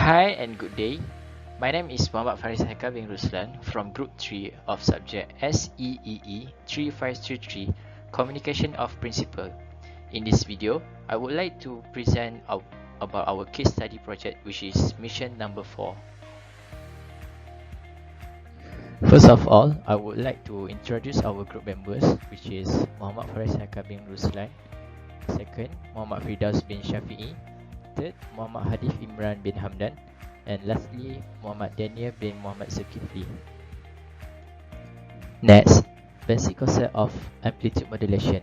Hi and good day. My name is Muhammad Faris Haikal bin Ruslan from Group 3 of Subject SEEE 3533 Communication of Principle. In this video, I would like to present about our case study project, which is Mission number 4. First of all, I would like to introduce our group members, which is Muhammad Faris Haikal bin Ruslan. Second, Muhammad Firdaus bin Shafi'i. Third, Muhammad Hadif Imran bin Hamdan. And lastly, Muhammad Daniel bin Muhammad Zulkifli. Next, basic concept of amplitude modulation.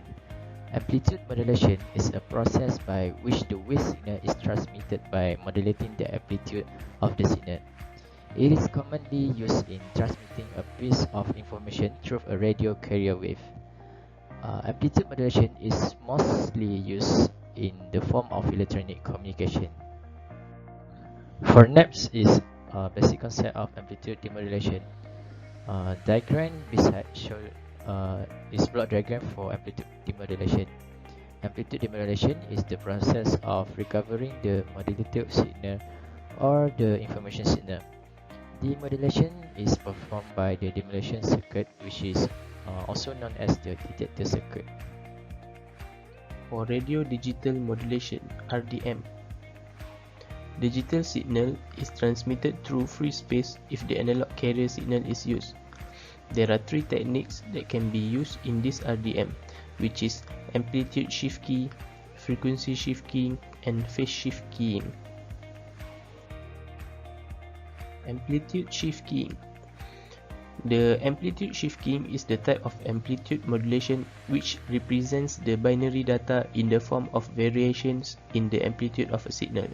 Amplitude modulation is a process by which the wave signal is transmitted by modulating the amplitude of the signal. It is commonly used in transmitting a piece of information through a radio carrier wave. Amplitude modulation is mostly used in the form of electronic communication. For NAPS is basic concept of amplitude demodulation. Diagram beside show is block diagram for amplitude demodulation. Amplitude demodulation is the process of recovering the modulated signal or the information signal. Demodulation is performed by the demodulation circuit, which is also known as the detector circuit. For radio digital modulation (RDM), digital signal is transmitted through free space if the analog carrier signal is used. There are three techniques that can be used in this RDM, which is amplitude shift key, frequency shift keying, and phase shift keying. Amplitude shift keying. The amplitude shift keying is the type of amplitude modulation which represents the binary data in the form of variations in the amplitude of a signal.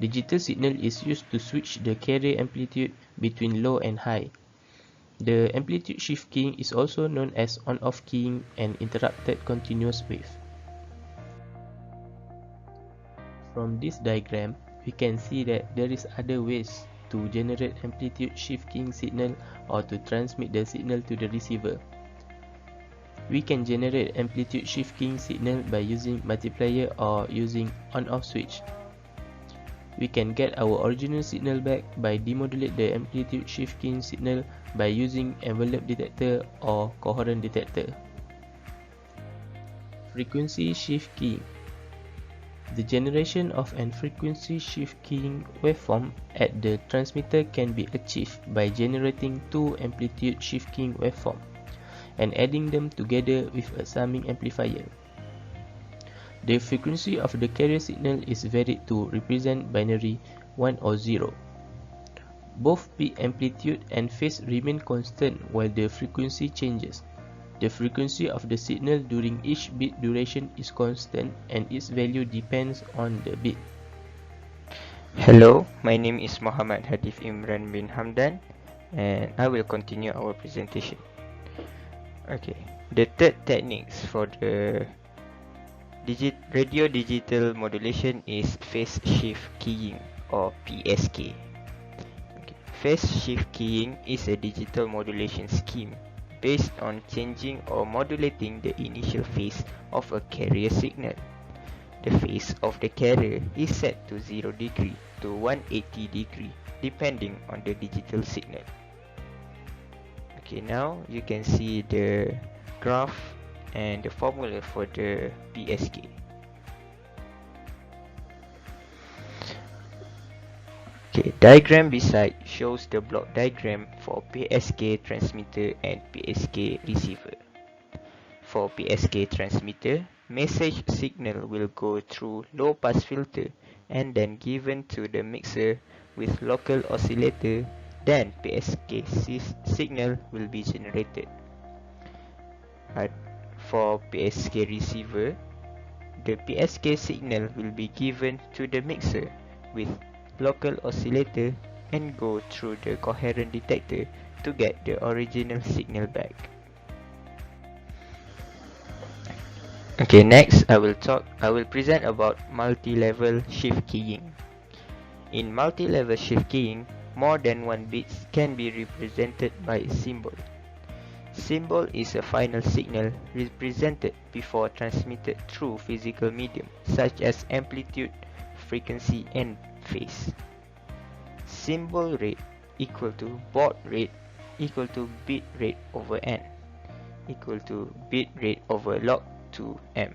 Digital signal is used to switch the carrier amplitude between low and high. The amplitude shift keying is also known as on-off keying and interrupted continuous wave. From this diagram, we can see that there is other ways to generate amplitude shift keying signal or to transmit the signal to the receiver. We can generate amplitude shift keying signal by using multiplier or using on-off switch. We can get our original signal back by demodulate the amplitude shift keying signal by using envelope detector or coherent detector. Frequency shift keying. The generation of an frequency shift keying waveform at the transmitter can be achieved by generating two amplitude shift keying waveforms and adding them together with a summing amplifier. The frequency of the carrier signal is varied to represent binary 1 or 0. Both peak amplitude and phase remain constant while the frequency changes. The frequency of the signal during each bit duration is constant and its value depends on the bit. Hello, my name is Muhammad Hadif Imran bin Hamdan and I will continue our presentation. Okay, the third techniques for the radio digital modulation is phase shift keying or PSK. Okay. Phase shift keying is a digital modulation scheme based on changing or modulating the initial phase of a carrier signal. The phase of the carrier is set to 0 degree to 180 degree depending on the digital signal. Okay, now you can see the graph and the formula for the PSK. Okay, diagram beside shows the block diagram for PSK transmitter and PSK receiver. For PSK transmitter, message signal will go through low pass filter and then given to the mixer with local oscillator, then PSK signal will be generated. For PSK receiver, the PSK signal will be given to the mixer with local oscillator and go through the coherent detector to get the original signal back. Okay, next I will present about multi-level shift keying. In multi-level shift keying, more than one bits can be represented by a symbol. Symbol is a final signal represented before transmitted through physical medium such as amplitude, frequency and phase. symbol rate equal to baud rate equal to bit rate over n equal to bit rate over log 2m.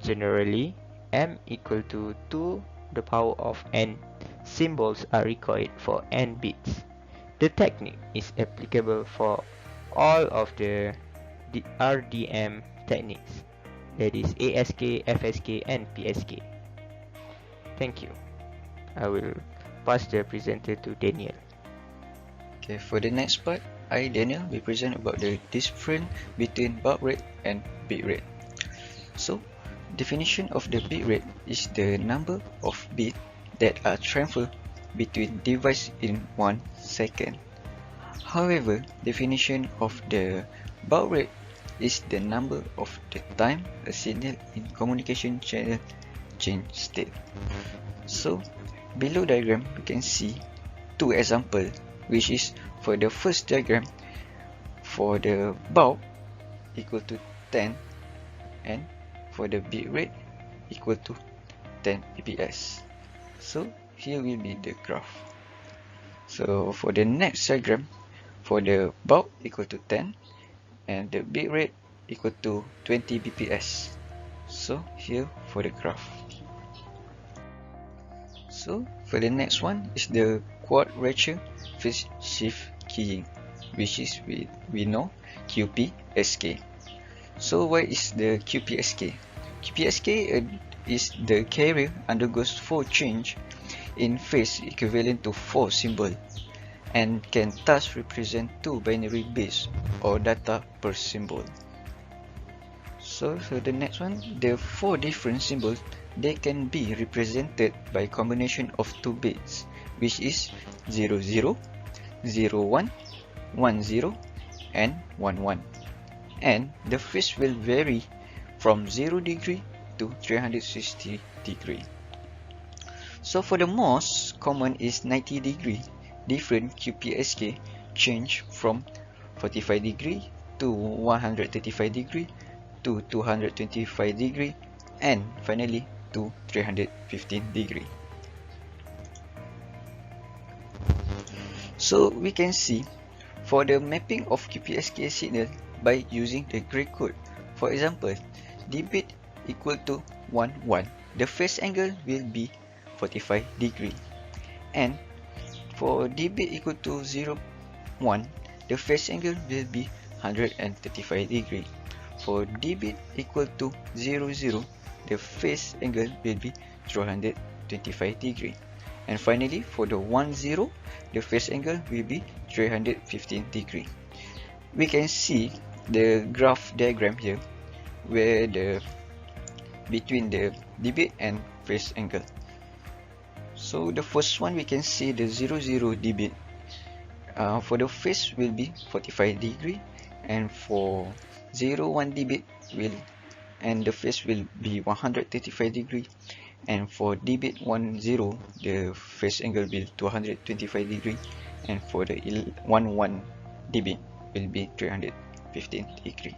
Generally, m equal to 2 the power of n symbols are required for n bits. The technique is applicable for all of the RDM techniques, that is ASK, FSK and PSK. Thank you. I will pass the presenter to Daniel. Okay, for the next part, I, Daniel, will present about the difference between baud rate and bit rate. So, definition of the bit rate is the number of bits that are transferred between devices in 1 second. However, definition of the baud rate is the number of the time a signal in communication channel change state. So, below diagram we can see two examples, which is for the first diagram, for the baud equal to 10 and for the bit rate equal to 10 bps. So here will be the graph. So for the next diagram, for the baud equal to 10 and the bit rate equal to 20 bps. So here for the graph. So for the next one is the quadrature phase shift keying, which is we know QPSK. So what is the QPSK? QPSK is the carrier undergoes 4 change in phase equivalent to 4 symbols and can thus represent 2 binary bits or data per symbol. So for the next one, the 4 different symbols, they can be represented by combination of 2 bits, which is 00, 01, 10 and 11, and the phase will vary from 0 degree to 360 degree. So for the most common is 90 degree different QPSK change from 45 degree to 135 degree to 225 degree and finally to 315 degree. So we can see for the mapping of QPSK signal by using the gray code. For example, d bit equal to 1, 1, the phase angle will be 45 degree, and for d bit equal to 0, 1, the phase angle will be 135 degree. For d bit equal to 0, 0, the phase angle will be 325 degree. And finally, for the 10, the phase angle will be 315 degree. We can see the graph diagram here, where the between the d bit and phase angle. So the first one we can see the 00 d bit. For the phase will be 45 degree, and for 01 d bit the phase will be 135 degree, and for d bit 10 the phase angle will be 225 degree, and for the 11 d bit will be 315 degree.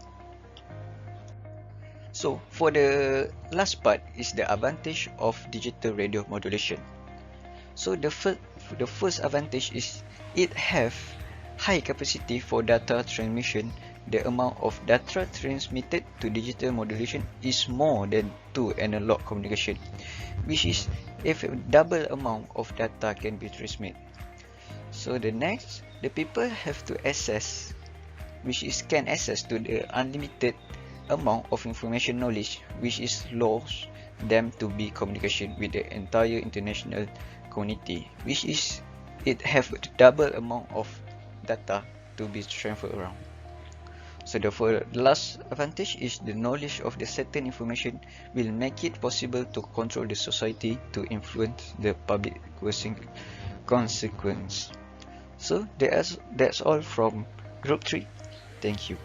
So for the last part is the advantage of digital radio modulation. So the first advantage is it have high capacity for data transmission. The amount of data transmitted to digital modulation is more than to analog communication, which is if a double amount of data can be transmitted. So the next, the people have to access, which is can access to the unlimited amount of information knowledge, which is allows them to be communication with the entire international community, which is it have a double amount of data to be transferred around. So therefore, the last advantage is the knowledge of the certain information will make it possible to control the society to influence the public consequence. So that's all from group 3. Thank you.